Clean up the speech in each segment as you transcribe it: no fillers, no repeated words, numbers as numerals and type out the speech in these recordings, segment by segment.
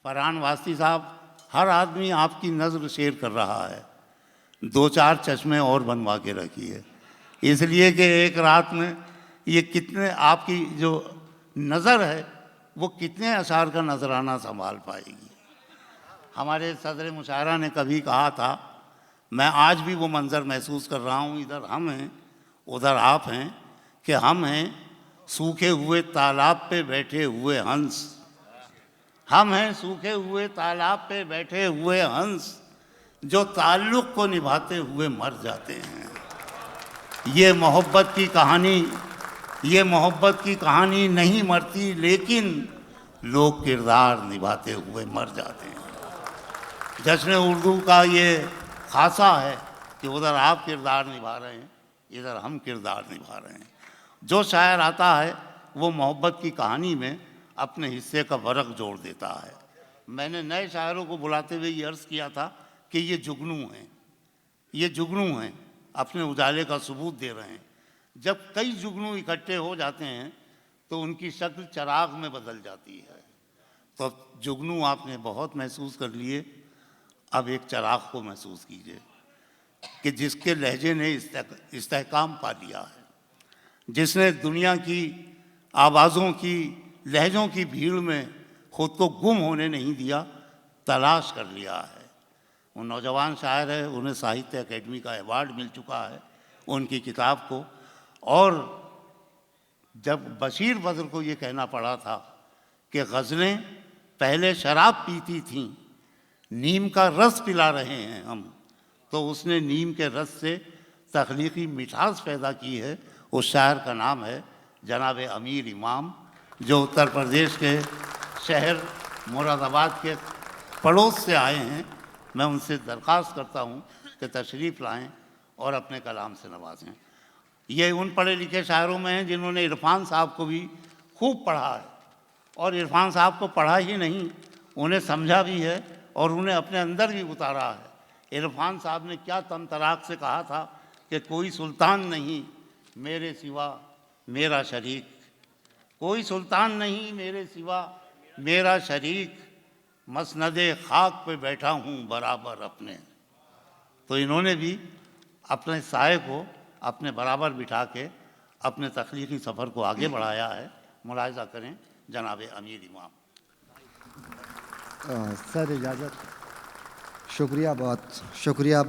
फरहान वास्ती साहब, हर आदमी आपकी नज़र शेयर कर रहा है, 2-4 चश्मे और बनवा के रखिए, इसलिए कि एक रात में ये कितने आपकी जो नज़र है वो कितने अशार का नजराना संभाल पाएगी। हमारे सदर मुशायरा ने कभी कहा था, मैं आज भी वो मंज़र महसूस कर रहा हूँ, इधर हम हैं उधर आप हैं, कि हम हैं सूखे हुए तालाब पे बैठे हुए हंस, हम हैं सूखे हुए तालाब पे बैठे हुए हंस, जो ताल्लुक़ को निभाते हुए मर जाते हैं। ये मोहब्बत की कहानी, ये मोहब्बत की कहानी नहीं मरती, लेकिन लोग किरदार निभाते हुए मर जाते हैं। जश्न उर्दू का ये खासा है कि उधर आप किरदार निभा रहे हैं, इधर हम किरदार निभा रहे हैं। जो शायर आता है वो मोहब्बत की कहानी में अपने हिस्से का फ़र्क जोड़ देता है। मैंने नए शायरों को बुलाते हुए ये अर्ज़ किया था कि ये जुगनू हैं, ये जुगनू हैं, अपने उजाले का सबूत दे रहे हैं। जब कई जुगनू इकट्ठे हो जाते हैं तो उनकी शक्ल चराग में बदल जाती है। तो जुगनू आपने बहुत महसूस कर लिए, अब एक चराग को महसूस कीजिए कि जिसके लहजे ने इस्तेहकाम पा लिया है, जिसने दुनिया की आवाज़ों की, लहजों की भीड़ में ख़ुद को गुम होने नहीं दिया, तलाश कर लिया है। वो नौजवान शायर है, उन्हें साहित्य अकेडमी का अवार्ड मिल चुका है उनकी किताब को। और जब बशीर बद्र को ये कहना पड़ा था कि गज़लें पहले शराब पीती थीं, नीम का रस पिला रहे हैं हम, तो उसने नीम के रस से तख्लीक़ी मिठास पैदा की है। उस शायर का नाम है जनाब अमीर इमाम, जो उत्तर प्रदेश के शहर मुरादाबाद के पड़ोस से आए हैं। मैं उनसे दरख्वास्त करता हूँ कि तशरीफ़ लाएं और अपने कलाम से नवाजें। ये उन पढ़े लिखे शायरों में हैं जिन्होंने इरफान साहब को भी खूब पढ़ा है, और इरफान साहब को पढ़ा ही नहीं, उन्हें समझा भी है और उन्हें अपने अंदर भी उतारा है। इरफान साहब ने क्या तमतराक से कहा था कि कोई सुल्तान नहीं मेरे सिवा मेरा शरीक, कोई सुल्तान नहीं मेरे सिवा मेरा शरीक, मसनदे खाक पे बैठा हूँ बराबर अपने। तो इन्होंने भी अपने साए को अपने बराबर बिठा के अपने तख्लीक़ी सफ़र को आगे बढ़ाया है। मुलाहिज़ा करें जनाब अमीर इमाम। सर इजाज़त, शुक्रिया, बहुत शुक्रिया।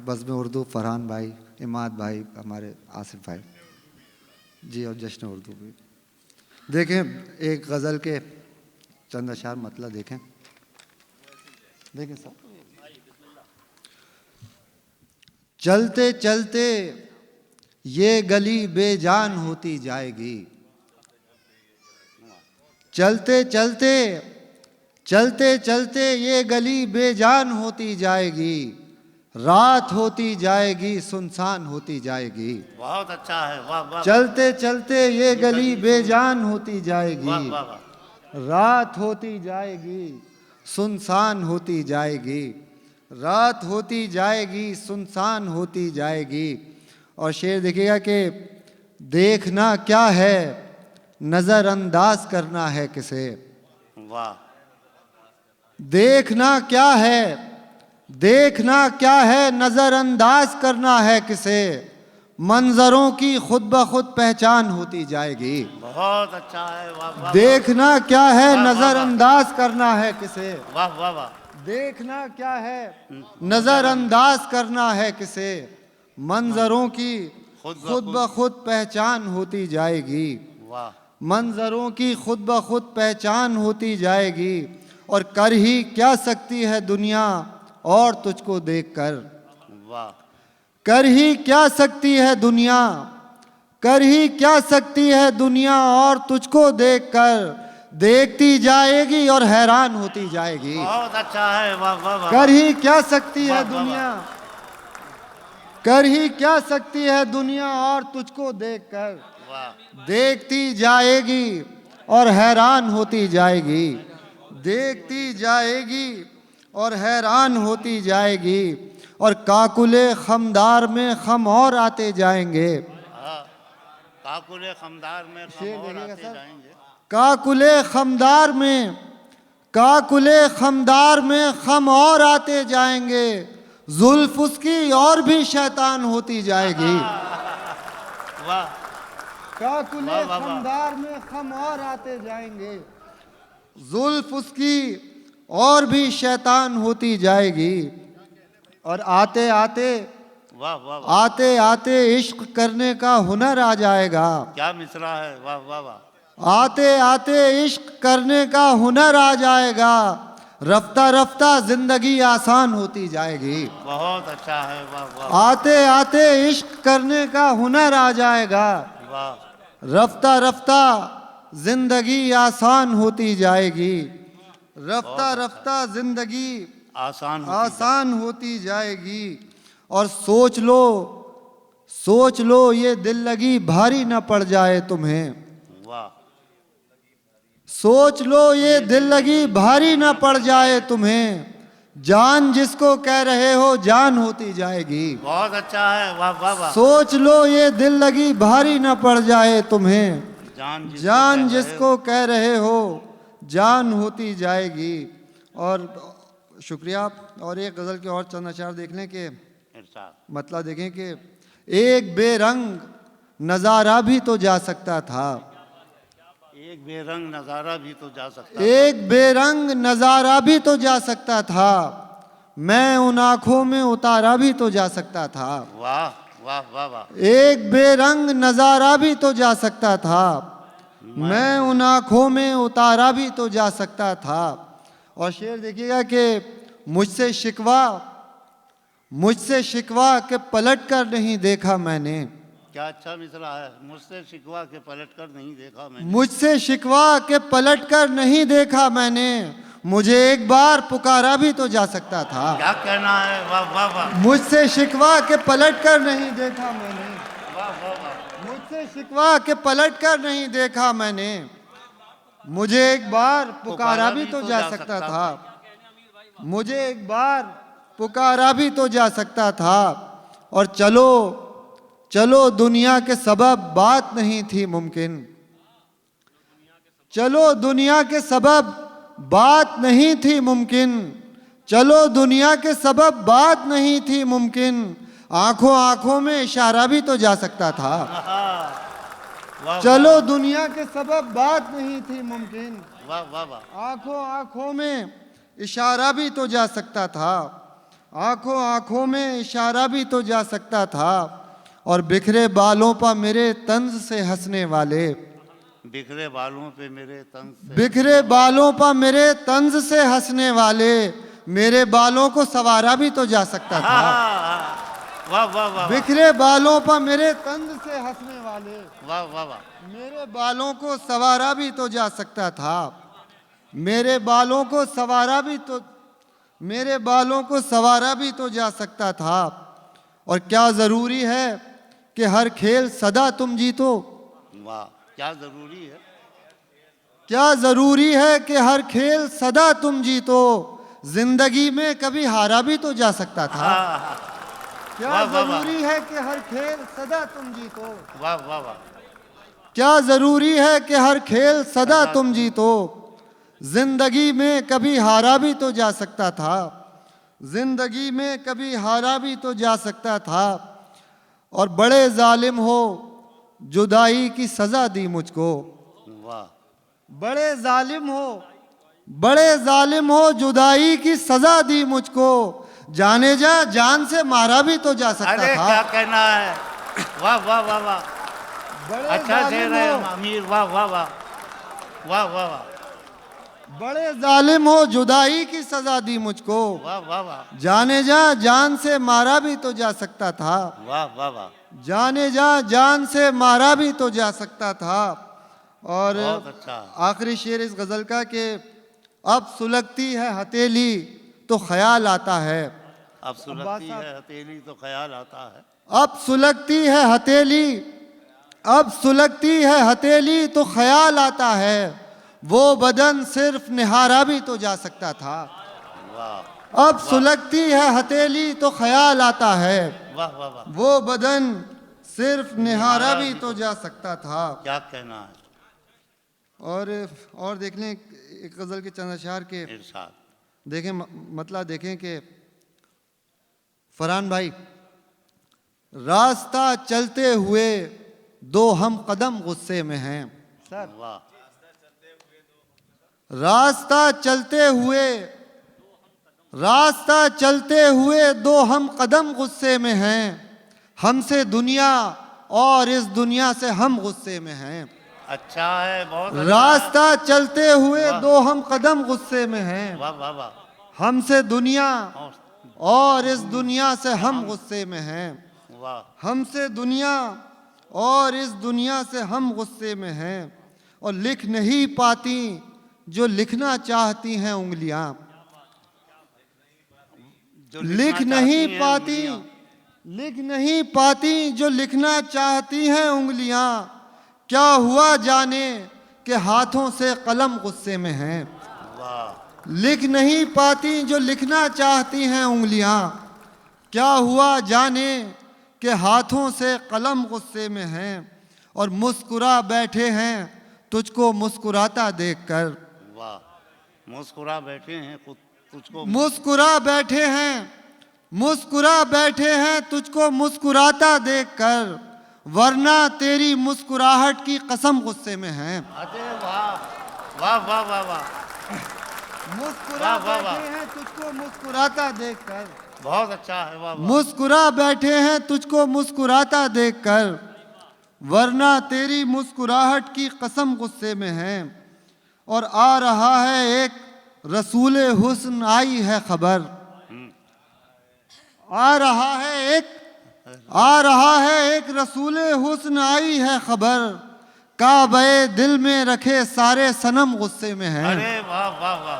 बज़्म उर्दू फरहान भाई, इमाद भाई, हमारे आसिफ भाई जी, और जश्न उर्दू भी। देखें एक गज़ल के चंद अशार मतलब देखें सर। चलते चलते ये गली बेजान होती जाएगी, चलते चलते चलते चलते ये गली बेजान होती जाएगी, रात होती जाएगी सुनसान होती जाएगी। बहुत अच्छा है, वाह वाह। चलते चलते ये गली बेजान होती जाएगी, वाह वाह वाह। रात होती जाएगी सुनसान होती जाएगी, रात होती जाएगी सुनसान होती जाएगी। और शेर देखिएगा कि देखना क्या है नज़रअंदाज करना है किसे, वाह। देखना क्या है, देखना क्या है नज़रअंदाज करना है किसे, मंजरों की खुद ब खुद पहचान होती जाएगी। बहुत अच्छा है, वाह वाह। देखना क्या है नज़रअंदाज करना है किसे, वाह वाह वाह। देखना क्या है नज़रअंदाज करना है किसे, मंजरों की खुद ब खुद पहचान होती जाएगी, वाह। मंजरों की खुद ब खुद पहचान होती जाएगी। और कर ही क्या सकती है दुनिया और तुझको देखकर, वाह। कर ही क्या सकती है दुनिया, कर ही क्या सकती है दुनिया और तुझको देखकर, देखती जाएगी और हैरान होती जाएगी। बहुत अच्छा है, वाह वाह वाह। कर ही क्या सकती है वाह, वाह, दुनिया, कर ही क्या सकती है दुनिया और तुझको देखकर, वाह। देखती जाएगी और हैरान होती जाएगी, देखती जाएगी और हैरान होती जाएगी। और काकुले खमदार में खम और आते जाएंगे, काकुले खमदार में खम और आते जाएंगे, काकुले खमदार में काकुले खमदार में खम और आते जाएंगे, जुल्फ उसकी और भी शैतान होती जाएगी। वाह काकुले वाह, वाह, वाह। खमदार में खम और आते जाएंगे, जुल्फ उसकी और भी शैतान होती जाएगी। और आते आते वाह वाह वाह, आते आते इश्क करने का हुनर आ जाएगा। क्या मिसरा है, वाह वाह वाह। आते आते इश्क करने का हुनर आ जाएगा, रफ्ता रफ्ता जिंदगी आसान होती जाएगी। बहुत अच्छा है, वाह वाह आते आते इश्क करने का हुनर आ जाएगा, वाह। रफ्ता रफ्ता जिंदगी आसान होती जाएगी। रफ्ता रफ्ता जिंदगी आसान होती जाएगी। और सोच लो ये दिल लगी भारी न पड़ जाए तुम्हें। वाह सोच लो ये दिल लगी भारी न पड़ जाए तुम्हें, जान जिसको कह रहे हो जान होती जाएगी। बहुत अच्छा है, वाह वाह वाह। सोच लो ये दिल लगी भारी न पड़ जाए तुम्हें, जान जिसको कह रहे हो जान होती जाएगी। और शुक्रिया। और एक गज़ल के और चंद अशार देख लें कि मतलब देखें कि एक बेरंग नज़ारा भी तो जा सकता था, एक बेरंग नज़ारा भी तो जा सकता था, एक बेरंग नज़ारा भी तो जा सकता था, मैं उन आँखों में उतारा भी तो जा सकता था। वाह वाह वाह वाह। एक बेरंग नज़ारा भी तो जा सकता था, मैं उन आँखों में उतारा भी तो जा सकता था। और शेर देखिएगा कि मुझसे शिकवा के पलट कर नहीं देखा मैंने। क्या अच्छा मिसरा है, मुझसे शिकवा के पलट कर नहीं देखा मैंने। मुझसे शिकवा के पलट कर नहीं देखा मैंने, मुझे एक बार पुकारा भी तो जा सकता था। क्या कहना है, वाह वाह वाह। मुझसे शिकवा के पलट कर नहीं देखा मैंने, वाह वाह वाह। मुझसे शिकवा के पलट कर नहीं देखा मैंने, मुझे एक बार पुकारा भी तो जा सकता था। मुझे एक बार पुकारा भी तो जा सकता था। और चलो दुनिया के सबब बात नहीं थी मुमकिन, चलो दुनिया के सबब बात नहीं थी मुमकिन, चलो दुनिया के सबब बात नहीं थी मुमकिन, आंखों आंखों में इशारा भी तो जा सकता था। चलो दुनिया के सबब बात नहीं थी मुमकिन, वाह वाह वाह। आंखों आंखों में इशारा भी तो जा सकता था, आंखों आंखों में इशारा भी तो जा सकता था। और बिखरे बालों पर मेरे तंज से हंसने वाले, बिखरे बालों पे मेरे तंज से, बिखरे बालों पर मेरे तंज से हंसने वाले, मेरे बालों को सवारा भी तो जा सकता था। वाह वाह वाह। बिखरे बालों पर मेरे तंज से हंसने वाले, वाह वाह वाह। मेरे बालों को सवारा भी तो जा सकता था। मेरे बालों को सवारा भी तो मेरे बालों को सवारा भी तो जा सकता था। और क्या ज़रूरी है कि हर खेल सदा तुम जीतो। वाह, क्या ज़रूरी है, क्या ज़रूरी है कि हर खेल सदा तुम जीतो, जिंदगी में कभी हारा भी तो जा सकता था। क्या वाह, वाह, ज़रूरी है कि हर खेल सदा तुम जीतो। वाह वाह वाह। क्या ज़रूरी है कि हर खेल सदा तुम जीतो, जिंदगी में कभी हारा भी तो जा सकता था। जिंदगी में कभी हारा भी तो जा सकता था। और बड़े जालिम हो जुदाई की सज़ा दी मुझको। वाह, बड़े जालिम हो जुदाई की सज़ा दी मुझको, जाने जा जान से मारा भी तो जा सकता अरे था। क्या कहना है, वाह वाह वाह वाह। बड़े अच्छा शेर जालिम है हो, अमीर, वाह वाह वाह वाह वाह वाह। बड़े जालिम हो जुदाई की सज़ा दी मुझको, वाह वाह वाह। जाने जा जान से मारा भी तो जा सकता था। वाह वाह वाह। जाने जा जान से मारा भी तो जा सकता था। और बहुत अच्छा। आखिरी शेर इस गज़ल का कि अब सुलगती है हथेली तो ख्याल आता है। अब सुलगती है हथेली तो ख्याल आता है। अब सुलगती है हथेली, अब सुलगती है हथेली तो ख्याल आता है, वो बदन सिर्फ निहारा भी तो जा सकता था। वाह, अब सुलगती है हथेली तो ख्याल आता है, वाह वाह वाह। वो बदन सिर्फ निहारा भी तो जा सकता था। क्या कहना है। और देख लें एक गज़ल के चंद अशार के इरशाद। देखें, मतलब देखें कि फरहान भाई, रास्ता चलते हुए दो हम कदम गुस्से में हैं। सर, वाह, रास्ता चलते हुए दो हम कदम गुस्से में हैं, हमसे दुनिया और इस दुनिया से हम गुस्से में हैं। अच्छा है, बहुत अच्छा है। रास्ता चलते हुए दो हम कदम गुस्से में हैं, वाह वाह वाह। हमसे दुनिया और- और इस दुनिया से हम गुस्से में हैं। वाह, हमसे दुनिया और इस दुनिया से हम गुस्से में हैं, और लिख नहीं पाती जो लिखना चाहती हैं उंगलियां। जो लिख लिखना नहीं चाहती हैं पाती, उंगलियां। लिख नहीं पाती जो लिखना चाहती हैं उंगलियां। क्या हुआ जाने के हाथों से कलम गुस्से में हैं। वाह, लिख नहीं पाती जो लिखना चाहती हैं उंगलियां। क्या हुआ जाने के हाथों से कलम गुस्से में हैं, और मुस्कुरा बैठे हैं तुझको मुस्कुराता देखकर। वाह, मुस्कुरा बैठे हैं खुद तुझको। मुस्कुरा बैठे हैं तुझको मुस्कुराता देखकर, वरना तेरी मुस्कुराहट की कसम गुस्से में हैं। अरे वाह वाह वाह वाह वाह, मुस्कुरा वाह, वाह, वाह। बैठे हैं तुझको मुस्कुराता देखकर, बहुत अच्छा है। वाह वाह, मुस्कुरा बैठे हैं तुझको मुस्कुराता देखकर, वरना तेरी मुस्कुराहट की कसम गुस्से में है। और आ रहा है एक रसूले हुस्न आई है खबर। आ रहा है एक रसूले हुस्न आई है खबर, काबे दिल में रखे सारे सनम गुस्से में हैं। अरे वाह वाह वाह,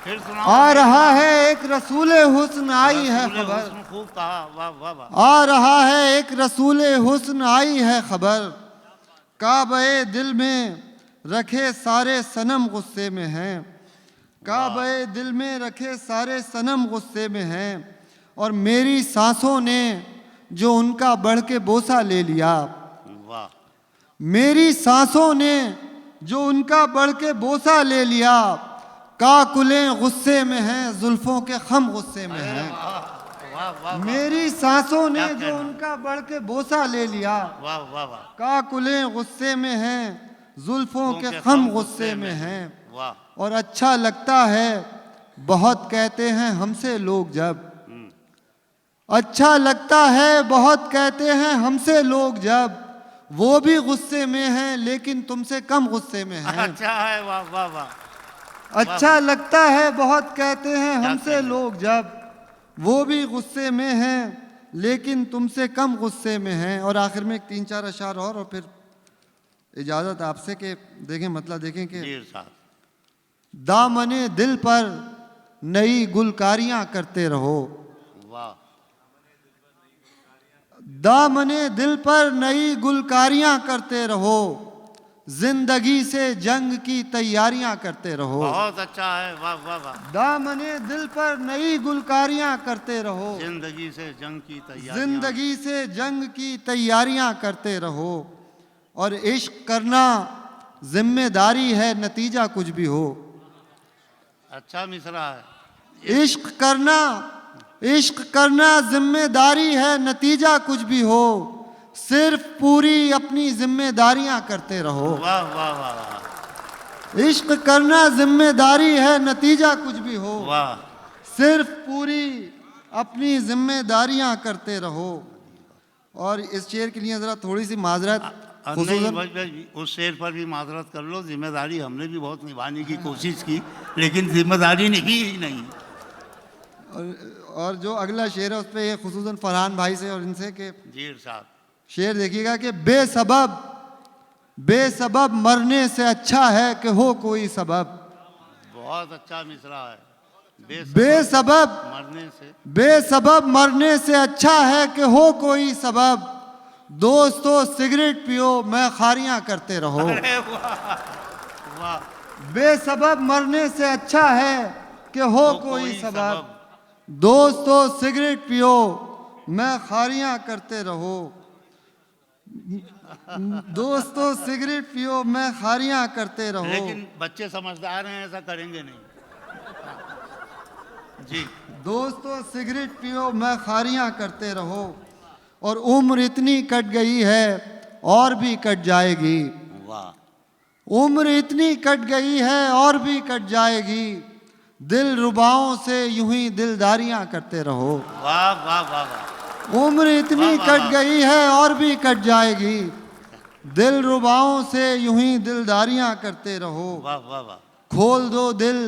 फिर सुनाओ। आ रहा है एक रसूले हुस्न आई है रसूले खबर। हुस्न, खूब कहा। वाह वाह वाह, आ रहा है एक रसूले हुस्न आई है खबर, काबे दिल में रखे सारे सनम गुस्से में हैं। काबे दिल में रखे सारे सनम गुस्से में हैं, और मेरी सांसों ने जो उनका बढ़ के बोसा ले लिया। वाह, मेरी सांसों ने जो उनका बढ़ के बोसा ले लिया, काकुलें गुस्से में हैं जुल्फों के खम गुस्से में हैं। वाह वाह, मेरी सांसों ने क्या जो कहना। उनका बढ़ के बोसा ले लिया, वाह वाह वाह, काकुलें गुस्से में हैं जुल्फों के खम गुस्से में हैं। वाह, और अच्छा लगता है बहुत कहते हैं हमसे लोग जब, अच्छा लगता है बहुत कहते हैं हमसे लोग जब, वो भी गुस्से में हैं लेकिन तुमसे कम गुस्से में हैं। अच्छा है। वाह वाह वाह, अच्छा लगता है बहुत कहते हैं क्या हमसे कहना। लोग जब, वो भी गुस्से में हैं लेकिन तुमसे कम गुस्से में हैं। और आखिर में एक 3-4 अशार और फिर इजाज़त आपसे कि देखें, मतलब देखें कि जी साहब। दामने दिल पर नई गुलकारियां करते रहो। वाह, दामने दिल पर नई गुलकारियां करते रहो, जिंदगी से जंग की तैयारियां करते रहो। बहुत अच्छा है। वाह वाह वाह, दामने दिल पर नई गुलकारियां करते रहो, जिंदगी से जंग की तैयारी। जिंदगी से जंग की तैयारियां करते रहो। और इश्क करना जिम्मेदारी है नतीजा कुछ भी हो। अच्छा मिसरा है। इश्क करना जिम्मेदारी है नतीजा कुछ भी हो, सिर्फ पूरी अपनी जिम्मेदारियां करते रहो। वाह वाह वाह वाह, इश्क करना जिम्मेदारी है नतीजा कुछ भी हो, वाह, सिर्फ पूरी अपनी जिम्मेदारियां करते रहो। और इस शेर के लिए ज़रा थोड़ी सी माजरत, नहीं खुसूसन भाई, उस शेर पर भी माजरत कर लो। जिम्मेदारी हमने भी बहुत निभाने की कोशिश की, लेकिन जिम्मेदारी निभी ही नहीं। और जो अगला शेर है उस पर ये खुसूसन फरहान भाई से और इनसे कि जी साहब। शेर देखिएगा कि बेसबब मरने से अच्छा है कि हो कोई सबब। बहुत अच्छा मिसरा है। बेसबब मरने से अच्छा है कि हो कोई सबब, दोस्तों सिगरेट पियो मैं खारियां करते रहो। अरे वाह वाह, बेसबब मरने से अच्छा है कि हो कोई सबब, दोस्तों सिगरेट पियो मैं खारियां करते रहो। दोस्तों सिगरेट पियो मैं खारियां करते रहो। लेकिन बच्चे समझदार हैं, ऐसा करेंगे नहीं। जी। दोस्तों सिगरेट पियो मैं खारियां करते रहो, और उम्र इतनी कट गई है और भी कट जाएगी। वाह। उम्र इतनी कट गई है और भी कट जाएगी, दिल रुबाओं से यूं ही दिलदारियां करते रहो। वाह वाह वाह वाह। उम्र इतनी वाह, वाह, कट वाह। गई है और भी कट जाएगी, दिल रुबाओं से यूं ही दिलदारियां करते रहो। वाह वाह वाह। खोल दो दिल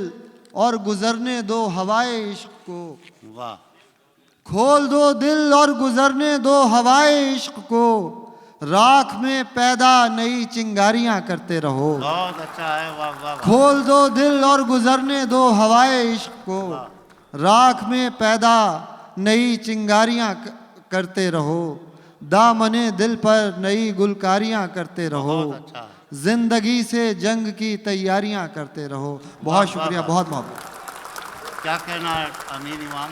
और गुजरने दो हवाए इश्क को। वाह। खोल दो दिल और गुजरने दो हवाए इश्क को, राख में पैदा नई चिंगारियां करते रहो। बहुत अच्छा है। वाह वाह वाह। खोल दो दिल और गुजरने दो हवाए इश्क को, राख में पैदा नई चिंगारियां करते रहो। दामने दिल पर नई गुलकारियां करते रहो। बहुत अच्छा है। जिंदगी से जंग की तैयारियां करते रहो। बहुत शुक्रिया, बहुत मोहब्बत। क्या कहना है अमीन इमाम।